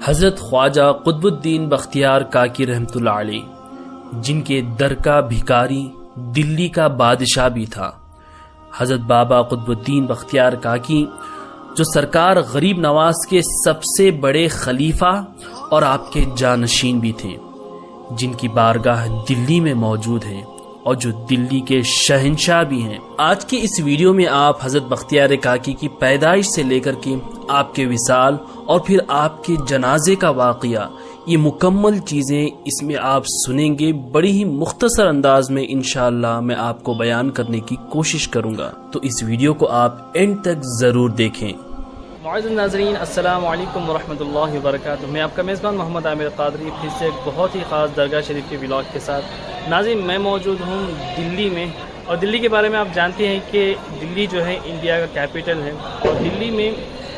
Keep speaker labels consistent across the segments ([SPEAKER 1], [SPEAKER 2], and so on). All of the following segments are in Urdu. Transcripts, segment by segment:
[SPEAKER 1] حضرت خواجہ قطب الدین بختیار کاکی رحمۃ اللہ علیہ، جن کے در کا بھکاری دلی کا بادشاہ بھی تھا، حضرت بابا قطب الدین بختیار کاکی، جو سرکار غریب نواز کے سب سے بڑے خلیفہ اور آپ کے جانشین بھی تھے، جن کی بارگاہ دلی میں موجود ہے اور جو دلی کے شہنشاہ بھی ہیں۔ آج کی اس ویڈیو میں آپ حضرت بختیار کاکی کی پیدائش سے لے کر کے آپ کے وصال اور پھر آپ کے جنازے کا واقعہ، یہ مکمل چیزیں اس میں آپ سنیں گے۔ بڑی ہی مختصر انداز میں انشاءاللہ میں آپ کو بیان کرنے کی کوشش کروں گا، تو اس ویڈیو کو آپ اینڈ تک ضرور دیکھیں۔
[SPEAKER 2] معزز ناظرین، السلام علیکم ورحمۃ اللہ وبرکاتہ۔ میں آپ کا میزبان محمد عامر قادری پھر سے ایک بہت ہی خاص درگاہ شریف کے ولاگ کے ساتھ۔ ناظرین، میں موجود ہوں دلی میں، اور دلی کے بارے میں آپ جانتے ہیں کہ دلی جو ہے انڈیا کا کیپٹل ہے، اور دلی میں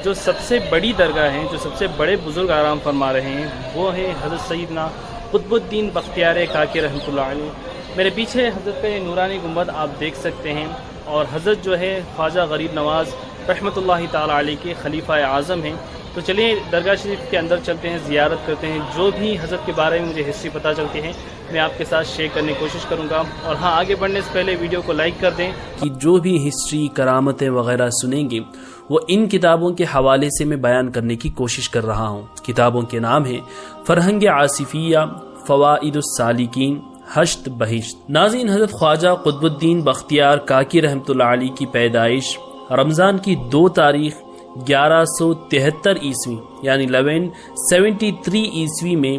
[SPEAKER 2] جو سب سے بڑی درگاہ ہیں، جو سب سے بڑے بزرگ آرام فرما رہے ہیں، وہ ہے حضرت سیدنا قطب الدین بختیار کاکی رحمۃ اللہ علیہ۔ میرے پیچھے حضرت کا یہ نورانی گنبد آپ دیکھ سکتے ہیں، اور حضرت جو ہے خواجہ غریب نواز رحمۃ اللہ تعالی علیہ کے خلیفہ اعظم ہیں۔ تو چلیے درگاہ شریف کے اندر چلتے ہیں، زیارت کرتے ہیں۔ جو بھی حضرت کے بارے میں مجھے ہسٹری پتہ چلتی ہے میں آپ کے ساتھ شیئر کرنے کی کوشش کروں گا، اور ہاں، آگے بڑھنے سے پہلے ویڈیو کو لائک کر دیں۔
[SPEAKER 1] کہ جو بھی ہسٹری، کرامتیں وغیرہ سنیں گے وہ ان کتابوں کے حوالے سے میں بیان کرنے کی کوشش کر رہا ہوں۔ کتابوں کے نام ہیں فرہنگ آصفیہ، فوائد السالکین، ہشت بہشت۔ ناظرین، حضرت خواجہ قطب الدین بختیار کاکی رحمۃ اللہ علیہ کی پیدائش رمضان کی 2 تاریخ 1173 عیسوی یعنی 1173 عیسوی میں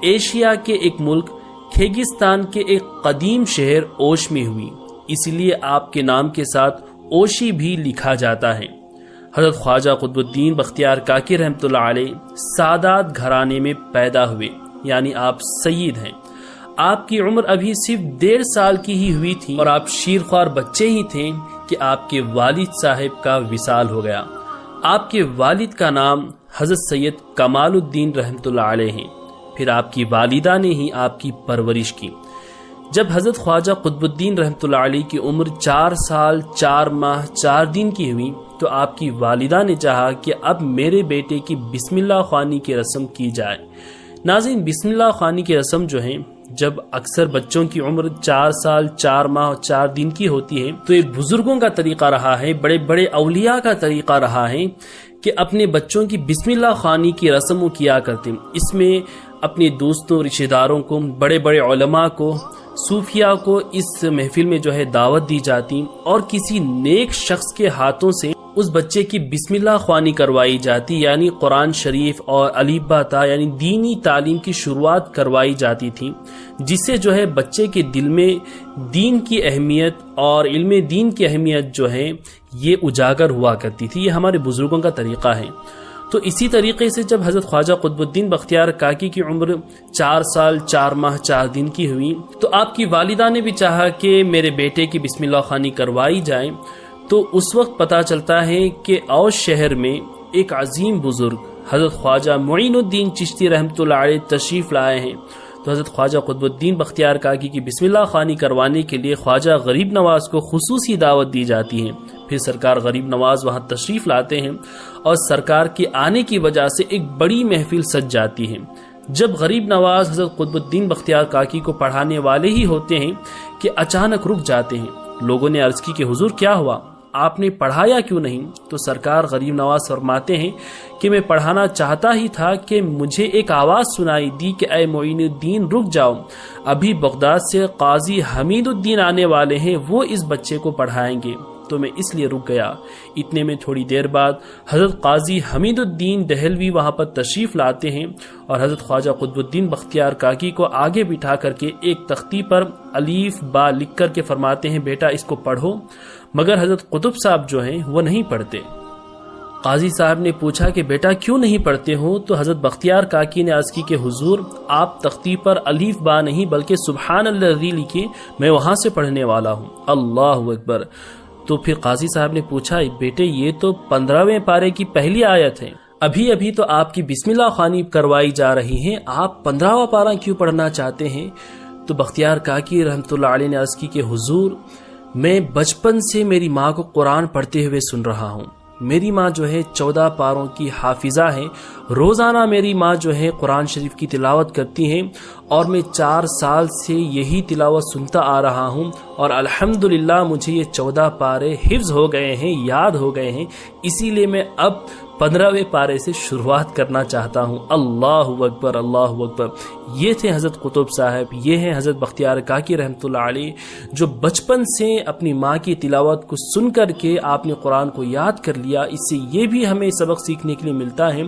[SPEAKER 1] ایشیا کے ایک ملک کھیگستان کے ایک قدیم شہر اوش میں ہوئی، اس لیے آپ کے نام کے ساتھ اوشی بھی لکھا جاتا ہے۔ حضرت خواجہ قطب الدین بختیار کاکی رحمۃ اللہ علیہ سادات گھرانے میں پیدا ہوئے، یعنی آپ سید ہیں۔ آپ کی عمر ابھی صرف 1.5 سال کی ہی ہوئی تھی، اور آپ شیرخوار بچے ہی تھے کہ آپ کے والد صاحب کا وصال ہو گیا۔ آپ کے والد کا نام حضرت سید کمال الدین رحمۃ اللہ علیہ ہیں، پھر آپ کی والدہ نے ہی آپ کی پرورش کی۔ جب حضرت خواجہ قطب الدین رحمۃ اللہ علیہ کی عمر 4 سال 4 ماہ 4 دن کی ہوئی تو آپ کی والدہ نے چاہا کہ اب میرے بیٹے کی بسم اللہ خوانی کی رسم کی جائے۔ ناظرین، بسم اللہ خوانی کی رسم جو ہے، جب اکثر بچوں کی عمر 4 سال 4 ماہ 4 دن کی ہوتی ہے تو ایک بزرگوں کا طریقہ رہا ہے، بڑے بڑے اولیاء کا طریقہ رہا ہے کہ اپنے بچوں کی بسم اللہ خوانی کی رسم کیا کرتے ہیں۔ اس میں اپنے دوستوں، رشتہ داروں کو، بڑے بڑے علماء کو، صوفیاء کو اس محفل میں جو ہے دعوت دی جاتی، اور کسی نیک شخص کے ہاتھوں سے اس بچے کی بسم اللہ خوانی کروائی جاتی، یعنی قرآن شریف اور الف با تا یعنی دینی تعلیم کی شروعات کروائی جاتی تھی، جس سے جو ہے بچے کے دل میں دین کی اہمیت اور علم دین کی اہمیت جو ہے یہ اجاگر ہوا کرتی تھی۔ یہ ہمارے بزرگوں کا طریقہ ہے۔ تو اسی طریقے سے جب حضرت خواجہ قطب الدین بختیار کاکی کی عمر 4 سال 4 ماہ 4 دن کی ہوئی تو آپ کی والدہ نے بھی چاہا کہ میرے بیٹے کی بسم اللہ خوانی کروائی جائے۔ تو اس وقت پتہ چلتا ہے کہ اوش شہر میں ایک عظیم بزرگ حضرت خواجہ معین الدین چشتی رحمۃ اللہ علیہ تشریف لائے ہیں۔ تو حضرت خواجہ قطب الدین بختیار کاکی کی بسم اللہ خوانی کروانے کے لیے خواجہ غریب نواز کو خصوصی دعوت دی جاتی ہے۔ پھر سرکار غریب نواز وہاں تشریف لاتے ہیں، اور سرکار کے آنے کی وجہ سے ایک بڑی محفل سج جاتی ہے۔ جب غریب نواز حضرت قطب الدین بختیار کاکی کو پڑھانے والے ہی ہوتے ہیں کہ اچانک رک جاتے ہیں۔ لوگوں نے عرض کی کہ حضور کیا ہوا، آپ نے پڑھایا کیوں نہیں؟ تو سرکار غریب نواز فرماتے ہیں کہ میں پڑھانا چاہتا ہی تھا کہ مجھے ایک آواز سنائی دی کہ اے معین الدین رک جاؤ، ابھی بغداد سے قاضی حمید الدین آنے والے ہیں، وہ اس بچے کو پڑھائیں گے، تو میں اس لیے رک گیا۔ اتنے میں تھوڑی دیر بعد حضرت قاضی حمید الدین دہلوی وہاں پر تشریف لاتے ہیں، اور حضرت خواجہ قطب الدین بختیار کاکی کو آگے بٹھا کر کے ایک تختی پر الف با لکھ کر کے فرماتے ہیں بیٹا اس کو پڑھو، مگر حضرت قطب صاحب جو ہیں وہ نہیں پڑھتے۔ قاضی صاحب نے پوچھا کہ بیٹا کیوں نہیں پڑھتے ہو؟ تو حضرت بختیار کاکی نے عرض کی کہ حضور آپ تختی پر الف با نہیں بلکہ سبحان الذی لکھیں، میں وہاں سے پڑھنے والا ہوں۔ اللہ اکبر۔ تو پھر قاضی صاحب نے پوچھا بیٹے یہ تو 15ویں پارے کی پہلی آیت ہے، ابھی تو آپ کی بسم اللہ خوانی کروائی جا رہی ہے، آپ 15واں پارہ کیوں پڑھنا چاہتے ہیں؟ تو بختیار کاکی رحمۃ اللہ علیہ نے عرض کی کہ حضور میں بچپن سے میری ماں کو قرآن پڑھتے ہوئے سن رہا ہوں، میری ماں جو ہے 14 پاروں کی حافظہ ہے، روزانہ میری ماں جو ہے قرآن شریف کی تلاوت کرتی ہیں اور میں 4 سال سے یہی تلاوت سنتا آ رہا ہوں اور الحمدللہ مجھے یہ 14 پارے حفظ ہو گئے ہیں، یاد ہو گئے ہیں، اسی لیے میں اب 15ویں پارے سے شروعات کرنا چاہتا ہوں۔ اللہ اکبر، اللہ اکبر۔ یہ تھے حضرت قطب صاحب، یہ ہیں حضرت بختیار کاکی رحمۃ اللہ علیہ، جو بچپن سے اپنی ماں کی تلاوت کو سن کر کے آپ نے قرآن کو یاد کر لیا۔ اس سے یہ بھی ہمیں سبق سیکھنے کے لیے ملتا ہے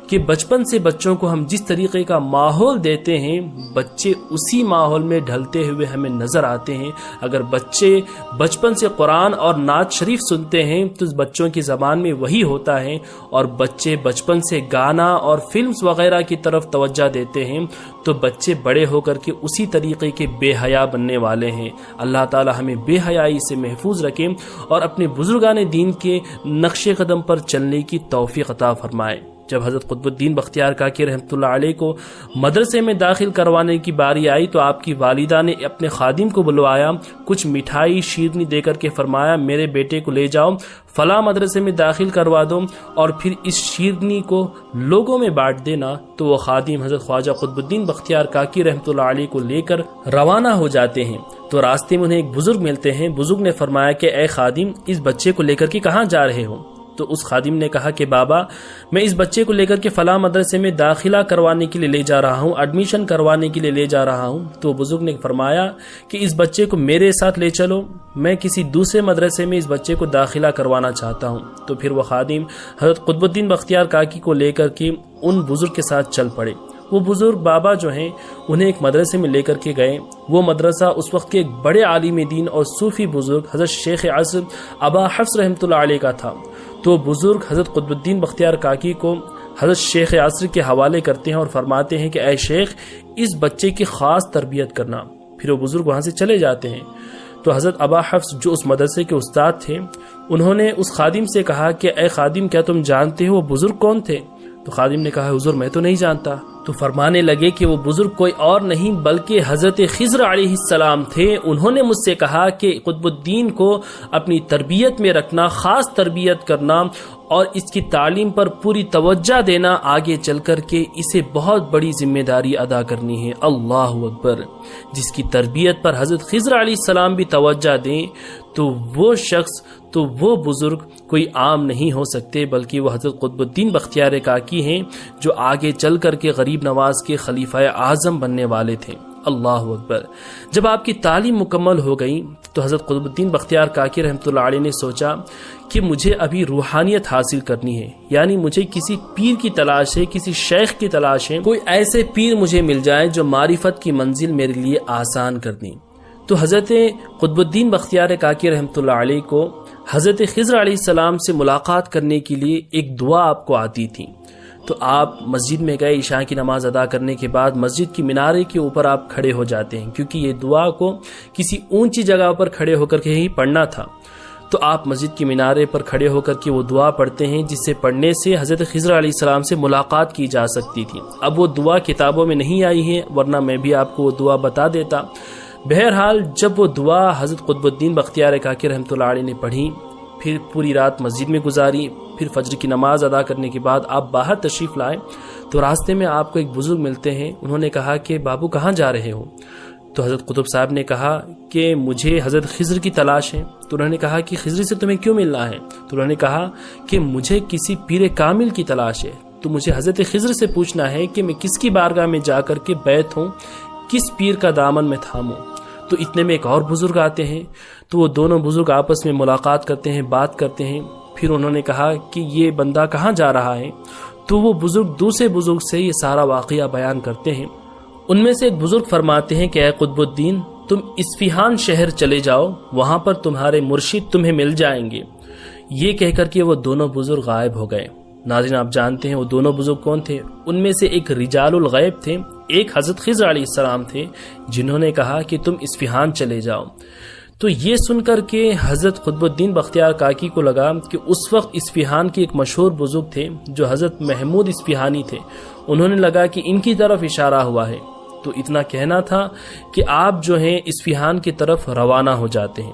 [SPEAKER 1] کہ بچپن سے بچوں کو ہم جس طریقے کا ماحول دیتے ہیں، بچے اسی ماحول میں ڈھلتے ہوئے ہمیں نظر آتے ہیں۔ اگر بچے بچپن سے قرآن اور نعت شریف سنتے ہیں تو بچوں کی زبان میں وہی ہوتا ہے، اور بچے بچپن سے گانا اور فلمز وغیرہ کی طرف توجہ دیتے ہیں تو بچے بڑے ہو کر کے اسی طریقے کے بے حیا بننے والے ہیں۔ اللہ تعالی ہمیں بے حیائی سے محفوظ رکھیں اور اپنے بزرگان دین کے نقش قدم پر چلنے کی توفیق عطا فرمائے۔ جب حضرت قطب الدین بختیار کاکی رحمۃ اللہ علیہ کو مدرسے میں داخل کروانے کی باری آئی تو آپ کی والدہ نے اپنے خادم کو بلوایا، کچھ مٹھائی شیرنی دے کر کے فرمایا میرے بیٹے کو لے جاؤ فلاں مدرسے میں داخل کروا دو اور پھر اس شیرنی کو لوگوں میں بانٹ دینا۔ تو وہ خادم حضرت خواجہ قطب الدین بختیار کاکی رحمۃ اللہ علیہ کو لے کر روانہ ہو جاتے ہیں۔ تو راستے میں انہیں ایک بزرگ ملتے ہیں۔ بزرگ نے فرمایا کہ اے خادم، اس بچے کو لے کر کے کہاں جا رہے ہو؟ تو اس خادم نے کہا کہ بابا، میں اس بچے کو لے کر کے فلاں مدرسے میں داخلہ کروانے کے لیے لے جا رہا ہوں، ایڈمیشن کروانے کے لیے لے جا رہا ہوں۔ تو بزرگ نے فرمایا کہ اس بچے کو میرے ساتھ لے چلو، میں کسی دوسرے مدرسے میں اس بچے کو داخلہ کروانا چاہتا ہوں۔ تو پھر وہ خادم حضرت قطب الدین بختیار کاکی کو لے کر کے ان بزرگ کے ساتھ چل پڑے۔ وہ بزرگ بابا جو ہیں انہیں ایک مدرسے میں لے کر کے گئے۔ وہ مدرسہ اس وقت کے ایک بڑے عالم دین اور صوفی بزرگ حضرت شیخ عصر ابا حفص رحمۃ اللہ علیہ کا تھا۔ تو بزرگ حضرت قطب الدین بختیار کاکی کو حضرت شیخ عصر کے حوالے کرتے ہیں اور فرماتے ہیں کہ اے شیخ، اس بچے کی خاص تربیت کرنا۔ پھر وہ بزرگ وہاں سے چلے جاتے ہیں۔ تو حضرت ابا حفص جو اس مدرسے کے استاد تھے، انہوں نے اس خادم سے کہا کہ اے خادم، کیا تم جانتے ہو وہ بزرگ کون تھے؟ تو خادم نے کہا حضور میں تو نہیں جانتا۔ تو فرمانے لگے کہ وہ بزرگ کوئی اور نہیں بلکہ حضرت خضر علیہ السلام تھے۔ انہوں نے مجھ سے کہا کہ قطب الدین کو اپنی تربیت میں رکھنا، خاص تربیت کرنا اور اس کی تعلیم پر پوری توجہ دینا، آگے چل کر کے اسے بہت بڑی ذمہ داری ادا کرنی ہے۔ اللہ اکبر۔ جس کی تربیت پر حضرت خضر علیہ السلام بھی توجہ دیں تو وہ شخص، تو وہ بزرگ کوئی عام نہیں ہو سکتے بلکہ وہ حضرت قطب الدین بختیار کاکی ہیں جو آگے چل کر کے غریب نواز کے خلیفہ اعظم بننے والے تھے۔ اللہ اکبر۔ جب آپ کی تعلیم مکمل ہو گئی تو حضرت قطب الدین بختیار کاکی رحمۃ اللہ علیہ نے سوچا کہ مجھے ابھی روحانیت حاصل کرنی ہے، یعنی مجھے کسی پیر کی تلاش ہے، کسی شیخ کی تلاش ہے، کوئی ایسے پیر مجھے مل جائے جو معرفت کی منزل میرے لیے آسان کر دیں۔ تو حضرت قطب الدین بختیار کاکی رحمۃ اللہ علیہ کو حضرت خضر علیہ السلام سے ملاقات کرنے کے لیے ایک دعا آپ کو آتی تھی۔ تو آپ مسجد میں گئے، عشاء کی نماز ادا کرنے کے بعد مسجد کی مینارے کے اوپر آپ کھڑے ہو جاتے ہیں، کیونکہ یہ دعا کو کسی اونچی جگہ پر کھڑے ہو کر کے ہی پڑھنا تھا۔ تو آپ مسجد کے مینارے پر کھڑے ہو کر کے وہ دعا پڑھتے ہیں جس سے پڑھنے سے حضرت خضر علیہ السلام سے ملاقات کی جا سکتی تھی۔ اب وہ دعا کتابوں میں نہیں آئی ہے، ورنہ میں بھی آپ کو وہ دعا بتا دیتا۔ بہرحال جب وہ دعا حضرت قطب الدین بختیار کاکی رحمۃ اللہ علیہ نے پڑھی، پھر پوری رات مسجد میں گزاری، پھر فجر کی نماز ادا کرنے کے بعد آپ باہر تشریف لائے تو راستے میں آپ کو ایک بزرگ ملتے ہیں۔ انہوں نے کہا کہ بابو کہاں جا رہے ہو؟ تو حضرت قطب صاحب نے کہا کہ مجھے حضرت خضر کی تلاش ہے۔ تو انہوں نے کہا کہ خضر سے تمہیں کیوں ملنا ہے؟ تو انہوں نے کہا کہ مجھے کسی پیر کامل کی تلاش ہے، تو مجھے حضرت خضر سے پوچھنا ہے کہ میں کس کی بارگاہ میں جا کر کے بیعت ہوں، کس پیر کا دامن میں تھاموں۔ تو اتنے میں ایک اور بزرگ آتے ہیں، تو وہ دونوں بزرگ آپس میں ملاقات کرتے ہیں، بات کرتے ہیں۔ پھر انہوں نے کہا کہ یہ بندہ کہاں جا رہا ہے؟ تو وہ بزرگ دوسرے بزرگ سے یہ سارا واقعہ بیان کرتے ہیں۔ ان میں سے ایک بزرگ فرماتے ہیں کہ اے قطب الدین، تم اصفہان شہر چلے جاؤ، وہاں پر تمہارے مرشد تمہیں مل جائیں گے۔ یہ کہہ کر کے وہ دونوں بزرگ غائب ہو گئے۔ ناظرین آپ جانتے ہیں وہ دونوں بزرگ کون تھے؟ ان میں سے ایک رجال الغیب تھے، ایک حضرت خضر علیہ السلام تھے جنہوں نے کہا کہ تم اصفہان چلے جاؤ۔ تو یہ سن کر کے حضرت قطب الدین بختیار کاکی کو لگا کہ اس وقت اصفہان کے ایک مشہور بزرگ تھے جو حضرت محمود اصفہانی تھے، انہوں نے لگا کہ ان کی طرف اشارہ ہوا ہے۔ تو اتنا کہنا تھا کہ آپ جو ہیں اصفہان کی طرف روانہ ہو جاتے ہیں۔